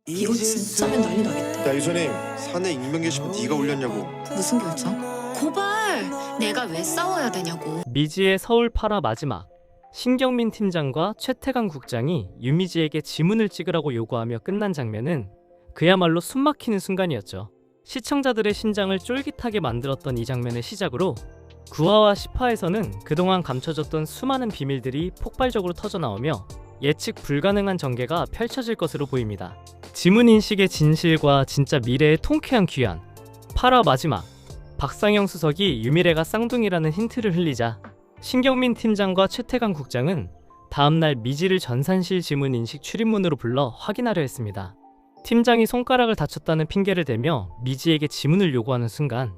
이거 진짜면 난리 나겠다. 야 이선임, 사내 익명 게시판 네가 올렸냐고. 무슨 결정? 고발! 내가 왜 싸워야 되냐고. 미지의 서울 파라 마지막. 신경민 팀장과 최태강 국장이 유미지에게 지문을 찍으라고 요구하며 끝난 장면은 그야말로 숨막히는 순간이었죠. 시청자들의 심장을 쫄깃하게 만들었던 이 장면을 시작으로 9화와 10화에서는 그동안 감춰졌던 수많은 비밀들이 폭발적으로 터져나오며 예측 불가능한 전개가 펼쳐질 것으로 보입니다. 지문인식의 진실과 진짜 미래의 통쾌한 귀환. 8화 마지막. 박상영 수석이 유미래가 쌍둥이라는 힌트를 흘리자 신경민 팀장과 최태강 국장은 다음날 미지를 전산실 지문인식 출입문으로 불러 확인하려 했습니다. 팀장이 손가락을 다쳤다는 핑계를 대며 미지에게 지문을 요구하는 순간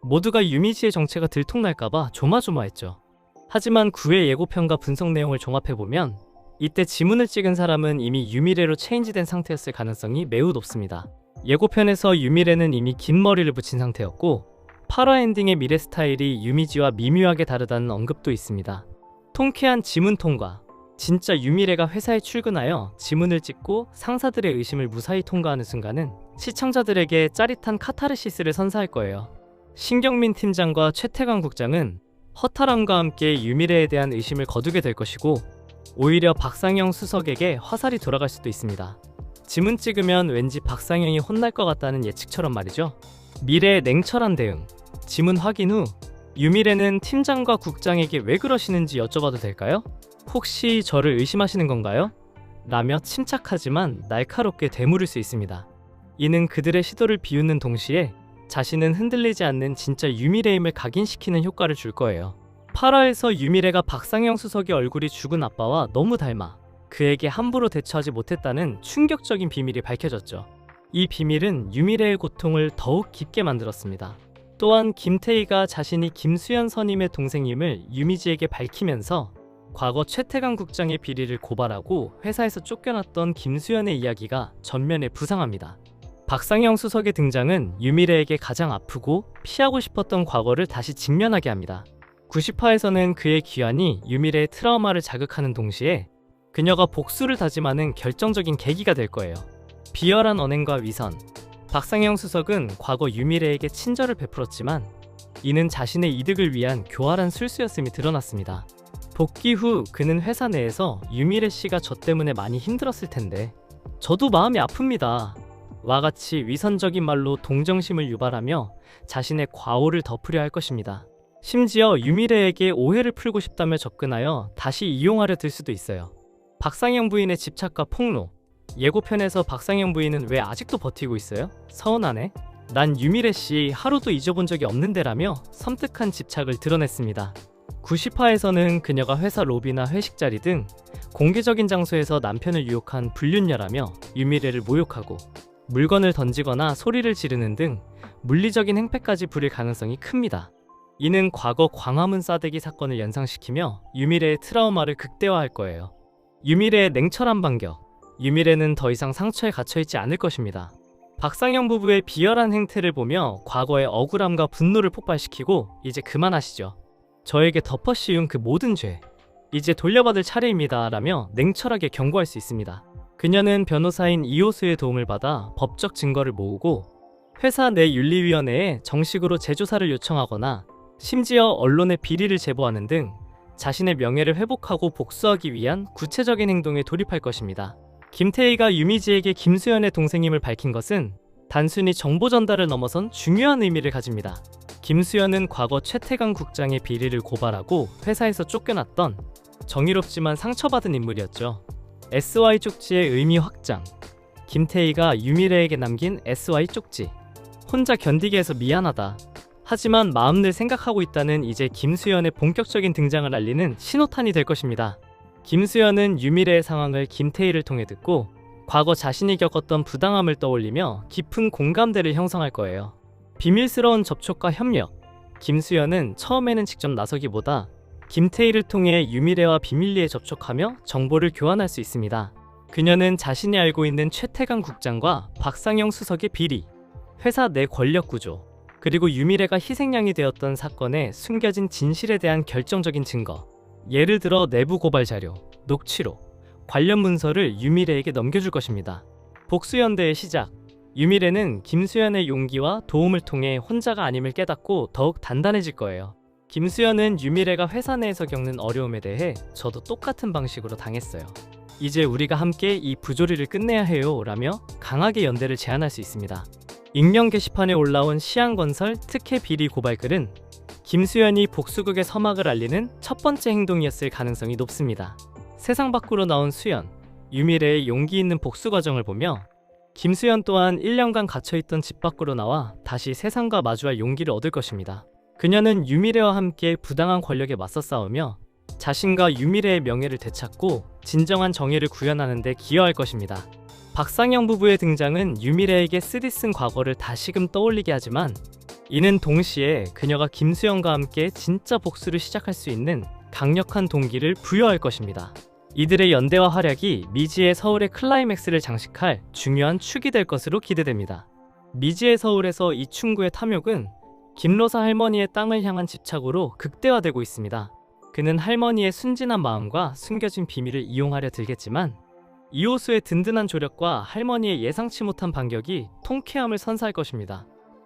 모두가 유미지의 정체가 들통날까봐 조마조마했죠. 하지만 9회 예고편과 분석 내용을 종합해보면 이때 지문을 찍은 사람은 이미 유미래로 체인지된 상태였을 가능성이 매우 높습니다. 예고편에서 유미래는 이미 긴 머리를 붙인 상태였고 8화 엔딩의 미래 스타일이 유미지와 미묘하게 다르다는 언급도 있습니다. 통쾌한 지문 통과. 진짜 유미래가 회사에 출근하여 지문을 찍고 상사들의 의심을 무사히 통과하는 순간은 시청자들에게 짜릿한 카타르시스를 선사할 거예요. 신경민 팀장과 최태강 국장은 허탈함과 함께 유미래에 대한 의심을 거두게 될 것이고 오히려 박상영 수석에게 화살이 돌아갈 수도 있습니다. 지문 찍으면 왠지 박상영이 혼날 것 같다는 예측처럼 말이죠. 미래의 냉철한 대응. 지문 확인 후 유미래는 팀장과 국장에게 왜 그러시는지 여쭤봐도 될까요? 혹시 저를 의심하시는 건가요? 라며 침착하지만 날카롭게 되물을 수 있습니다. 이는 그들의 시도를 비웃는 동시에 자신은 흔들리지 않는 진짜 유미래임을 각인시키는 효과를 줄 거예요. 8화에서 유미래가 박상영 수석의 얼굴이 죽은 아빠와 너무 닮아 그에게 함부로 대처하지 못했다는 충격적인 비밀이 밝혀졌죠. 이 비밀은 유미래의 고통을 더욱 깊게 만들었습니다. 또한 김태희가 자신이 김수현 선임의 동생임을 유미지에게 밝히면서 과거 최태강 국장의 비리를 고발하고 회사에서 쫓겨났던 김수현의 이야기가 전면에 부상합니다. 박상영 수석의 등장은 유미래에게 가장 아프고 피하고 싶었던 과거를 다시 직면하게 합니다. 90화에서는 그의 귀환이 유미래의 트라우마를 자극하는 동시에 그녀가 복수를 다짐하는 결정적인 계기가 될 거예요. 비열한 언행과 위선. 박상영 수석은 과거 유미래에게 친절을 베풀었지만 이는 자신의 이득을 위한 교활한 술수였음이 드러났습니다. 복귀 후 그는 회사 내에서 유미래 씨가 저 때문에 많이 힘들었을 텐데 저도 마음이 아픕니다. 와 같이 위선적인 말로 동정심을 유발하며 자신의 과오를 덮으려 할 것입니다. 심지어 유미래에게 오해를 풀고 싶다며 접근하여 다시 이용하려 들 수도 있어요. 박상영 부인의 집착과 폭로. 예고편에서 박상영 부인은 왜 아직도 버티고 있어요? 서운하네. 난 유미래 씨 하루도 잊어본 적이 없는데라며 섬뜩한 집착을 드러냈습니다. 90화에서는 그녀가 회사 로비나 회식 자리 등 공개적인 장소에서 남편을 유혹한 불륜녀라며 유미래를 모욕하고 물건을 던지거나 소리를 지르는 등 물리적인 행패까지 부릴 가능성이 큽니다. 이는 과거 광화문 싸대기 사건을 연상시키며 유미래의 트라우마를 극대화할 거예요. 유미래의 냉철한 반격. 유미래는 더 이상 상처에 갇혀있지 않을 것입니다. 박상영 부부의 비열한 행태를 보며 과거의 억울함과 분노를 폭발시키고 이제 그만하시죠. 저에게 덮어 씌운 그 모든 죄 이제 돌려받을 차례입니다 라며 냉철하게 경고할 수 있습니다. 그녀는 변호사인 이호수의 도움을 받아 법적 증거를 모으고 회사 내 윤리위원회에 정식으로 재조사를 요청하거나 심지어 언론에 비리를 제보하는 등 자신의 명예를 회복하고 복수하기 위한 구체적인 행동에 돌입할 것입니다. 김태희가 유미지에게 김수현의 동생임을 밝힌 것은 단순히 정보 전달을 넘어선 중요한 의미를 가집니다. 김수현은 과거 최태강 국장의 비리를 고발하고 회사에서 쫓겨났던 정의롭지만 상처받은 인물이었죠. SY 쪽지의 의미 확장. 김태희가 유미래에게 남긴 SY 쪽지. 혼자 견디게 해서 미안하다. 하지만 마음을 생각하고 있다는 이제 김수현의 본격적인 등장을 알리는 신호탄이 될 것입니다. 김수현은 유미래의 상황을 김태희를 통해 듣고 과거 자신이 겪었던 부당함을 떠올리며 깊은 공감대를 형성할 거예요. 비밀스러운 접촉과 협력. 김수현은 처음에는 직접 나서기보다 김태희를 통해 유미래와 비밀리에 접촉하며 정보를 교환할 수 있습니다. 그녀는 자신이 알고 있는 최태강 국장과 박상영 수석의 비리, 회사 내 권력 구조, 그리고 유미래가 희생양이 되었던 사건의 숨겨진 진실에 대한 결정적인 증거, 예를 들어 내부 고발 자료, 녹취록, 관련 문서를 유미래에게 넘겨줄 것입니다. 복수연대의 시작. 유미래는 김수현의 용기와 도움을 통해 혼자가 아님을 깨닫고 더욱 단단해질 거예요. 김수현은 유미래가 회사 내에서 겪는 어려움에 대해 저도 똑같은 방식으로 당했어요. 이제 우리가 함께 이 부조리를 끝내야 해요 라며 강하게 연대를 제안할 수 있습니다. 익명 게시판에 올라온 시향건설 특혜 비리 고발 글은 김수현이 복수극의 서막을 알리는 첫 번째 행동이었을 가능성이 높습니다. 세상 밖으로 나온 수현, 유미래의 용기 있는 복수 과정을 보며 김수현 또한 1년간 갇혀있던 집 밖으로 나와 다시 세상과 마주할 용기를 얻을 것입니다. 그녀는 유미래와 함께 부당한 권력에 맞서 싸우며 자신과 유미래의 명예를 되찾고 진정한 정의를 구현하는 데 기여할 것입니다. 박상영 부부의 등장은 유미래에게 쓰디쓴 과거를 다시금 떠올리게 하지만 이는 동시에 그녀가 김수현과 함께 진짜 복수를 시작할 수 있는 강력한 동기를 부여할 것입니다. 이들의 연대와 활약이 미지의 서울의 클라이맥스를 장식할 중요한 축이 될 것으로 기대됩니다. 미지의 서울에서 이충구의 탐욕은 김로사 할머니의 땅을 향한 집착으로 극대화되고 있습니다. 그는 할머니의 순진한 마음과 숨겨진 비밀을 이용하려 들겠지만 이호수의 든든한 조력과 할머니의 예상치 못한 반격이 통쾌함을 선사할 것입니다.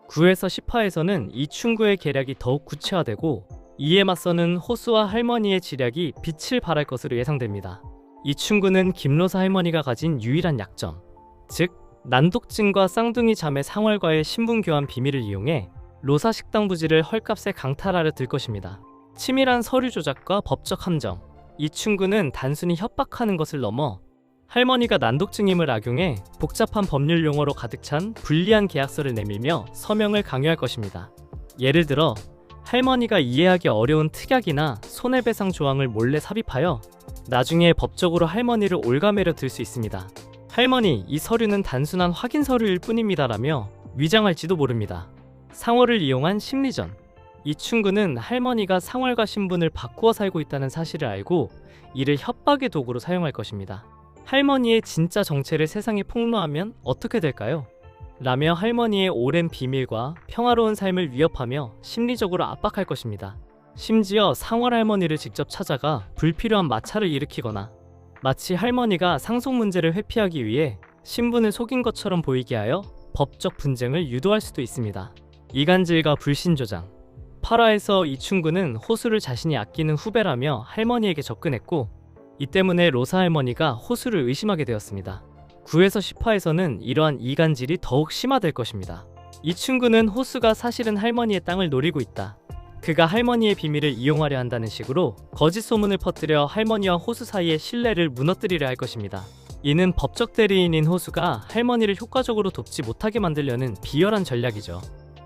9에서 10화에서는 이충구의 계략이 더욱 구체화되고 이에 맞서는 호수와 할머니의 지략이 빛을 발할 것으로 예상됩니다. 이충구는 김로사 할머니가 가진 유일한 약점, 즉 난독증과 쌍둥이 자매 상월과의 신분 교환 비밀을 이용해 로사 식당 부지를 헐값에 강탈하려 들 것입니다. 치밀한 서류 조작과 법적 함정, 이충구는 단순히 협박하는 것을 넘어 할머니가 난독증임을 악용해 복잡한 법률 용어로 가득 찬 불리한 계약서를 내밀며 서명을 강요할 것입니다. 예를 들어 할머니가 이해하기 어려운 특약이나 손해배상 조항을 몰래 삽입하여 나중에 법적으로 할머니를 올가매려 들 수 있습니다. 할머니, 이 서류는 단순한 확인 서류일 뿐입니다라며 위장할지도 모릅니다. 상월을 이용한 심리전. 이충구는 할머니가 상월과 신분을 바꾸어 살고 있다는 사실을 알고 이를 협박의 도구로 사용할 것입니다. 할머니의 진짜 정체를 세상에 폭로하면 어떻게 될까요? 라며 할머니의 오랜 비밀과 평화로운 삶을 위협하며 심리적으로 압박할 것입니다. 심지어 상월 할머니를 직접 찾아가 불필요한 마찰을 일으키거나 마치 할머니가 상속 문제를 회피하기 위해 신분을 속인 것처럼 보이게 하여 법적 분쟁을 유도할 수도 있습니다. 이간질과 불신조장. 8화에서 이충구는 호수를 자신이 아끼는 후배라며 할머니에게 접근했고 이 때문에 로사 할머니가 호수를 의심하게 되었습니다. 9에서 10화에서는 이러한 이간질이 더욱 심화될 것입니다. 이충구는 호수가 사실은 할머니의 땅을 노리고 있다. 그가 할머니의 비밀을 이용하려 한다는 식으로 거짓 소문을 퍼뜨려 할머니와 호수 사이의 신뢰를 무너뜨리려 할 것입니다. 이는 법적 대리인인 호수가 할머니를 효과적으로 돕지 못하게 만들려는 비열한 전략이죠.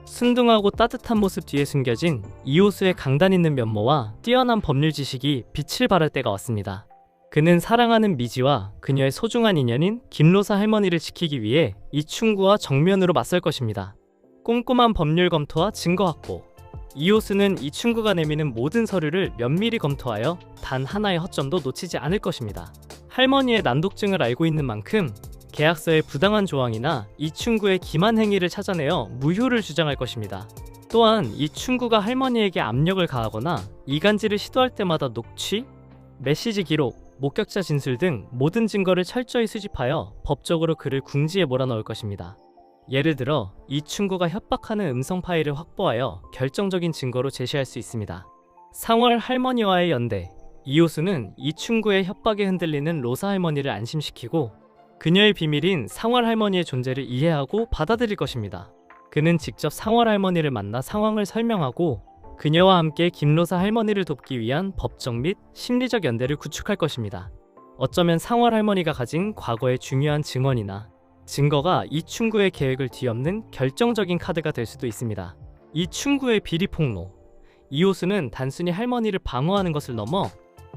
순둥하고 따뜻한 모습 뒤에 숨겨진 이호수의 강단 있는 면모와 뛰어난 법률 지식이 빛을 발할 때가 왔습니다. 그는 사랑하는 미지와 그녀의 소중한 인연인 김로사 할머니를 지키기 위해 이충구와 정면으로 맞설 것입니다. 꼼꼼한 법률 검토와 증거 확보. 이호수는 이충구가 내미는 모든 서류를 면밀히 검토하여 단 하나의 허점도 놓치지 않을 것입니다. 할머니의 난독증을 알고 있는 만큼 계약서의 부당한 조항이나 이충구의 기만 행위를 찾아내어 무효를 주장할 것입니다. 또한 이충구가 할머니에게 압력을 가하거나 이간질을 시도할 때마다 녹취, 메시지 기록, 목격자 진술 등 모든 증거를 철저히 수집하여 법적으로 그를 궁지에 몰아넣을 것입니다. 예를 들어 이충구가 협박하는 음성 파일을 확보하여 결정적인 증거로 제시할 수 있습니다. 상월 할머니와의 연대. 이호수는 이충구의 협박에 흔들리는 로사 할머니를 안심시키고 그녀의 비밀인 상월 할머니의 존재를 이해하고 받아들일 것입니다. 그는 직접 상월 할머니를 만나 상황을 설명하고 그녀와 함께 김로사 할머니를 돕기 위한 법적 및 심리적 연대를 구축할 것입니다. 어쩌면 상월 할머니가 가진 과거의 중요한 증언이나 증거가 이충구의 계획을 뒤엎는 결정적인 카드가 될 수도 있습니다. 이충구의 비리 폭로. 이호수는 단순히 할머니를 방어하는 것을 넘어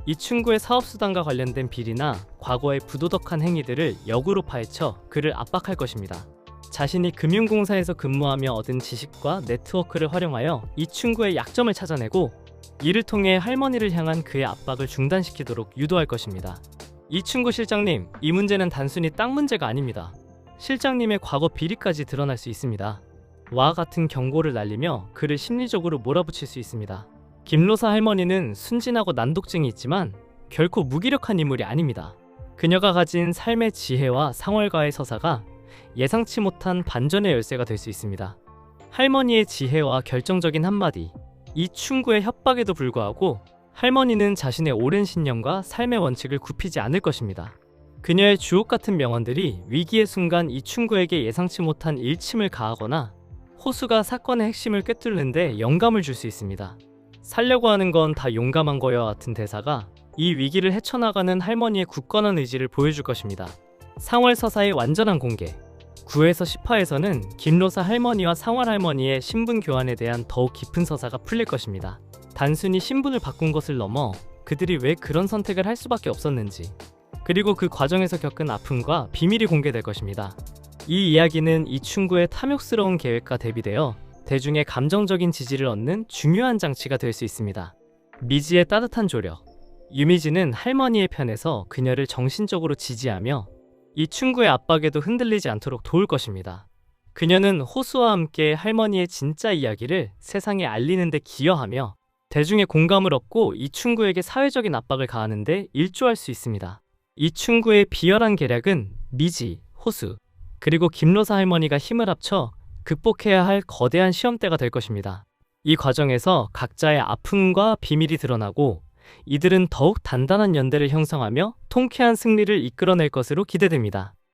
이충구의 사업수단과 관련된 비리나 과거의 부도덕한 행위들을 역으로 파헤쳐 그를 압박할 것입니다. 자신이 금융공사에서 근무하며 얻은 지식과 네트워크를 활용하여 이충구의 약점을 찾아내고 이를 통해 할머니를 향한 그의 압박을 중단시키도록 유도할 것입니다. 이충구 실장님, 이 문제는 단순히 땅 문제가 아닙니다. 실장님의 과거 비리까지 드러날 수 있습니다. 와 같은 경고를 날리며 그를 심리적으로 몰아붙일 수 있습니다. 김로사 할머니는 순진하고 난독증이 있지만 결코 무기력한 인물이 아닙니다. 그녀가 가진 삶의 지혜와 상월과의 서사가 예상치 못한 반전의 열쇠가 될 수 있습니다. 할머니의 지혜와 결정적인 한마디, 이 충구의 협박에도 불구하고 할머니는 자신의 오랜 신념과 삶의 원칙을 굽히지 않을 것입니다. 그녀의 주옥 같은 명언들이 위기의 순간 이 충구에게 예상치 못한 일침을 가하거나 호수가 사건의 핵심을 꿰뚫는데 영감을 줄 수 있습니다. 살려고 하는 건 다 용감한 거여 같은 대사가 이 위기를 헤쳐나가는 할머니의 굳건한 의지를 보여줄 것입니다. 상월 서사의 완전한 공개. 9에서 10화에서는 김로사 할머니와 상월 할머니의 신분 교환에 대한 더욱 깊은 서사가 풀릴 것입니다. 단순히 신분을 바꾼 것을 넘어 그들이 왜 그런 선택을 할 수밖에 없었는지, 그리고 그 과정에서 겪은 아픔과 비밀이 공개될 것입니다. 이 이야기는 이충구의 탐욕스러운 계획과 대비되어 대중의 감정적인 지지를 얻는 중요한 장치가 될 수 있습니다. 미지의 따뜻한 조력. 유미지는 할머니의 편에서 그녀를 정신적으로 지지하며 이충구의 압박에도 흔들리지 않도록 도울 것입니다. 그녀는 호수와 함께 할머니의 진짜 이야기를 세상에 알리는 데 기여하며 대중의 공감을 얻고 이충구에게 사회적인 압박을 가하는 데 일조할 수 있습니다. 이충구의 비열한 계략은 미지, 호수, 그리고 김로사 할머니가 힘을 합쳐 극복해야 할 거대한 시험대가 될 것입니다. 이 과정에서 각자의 아픔과 비밀이 드러나고 이들은 더욱 단단한 연대를 형성하며 통쾌한 승리를 이끌어낼 것으로 기대됩니다.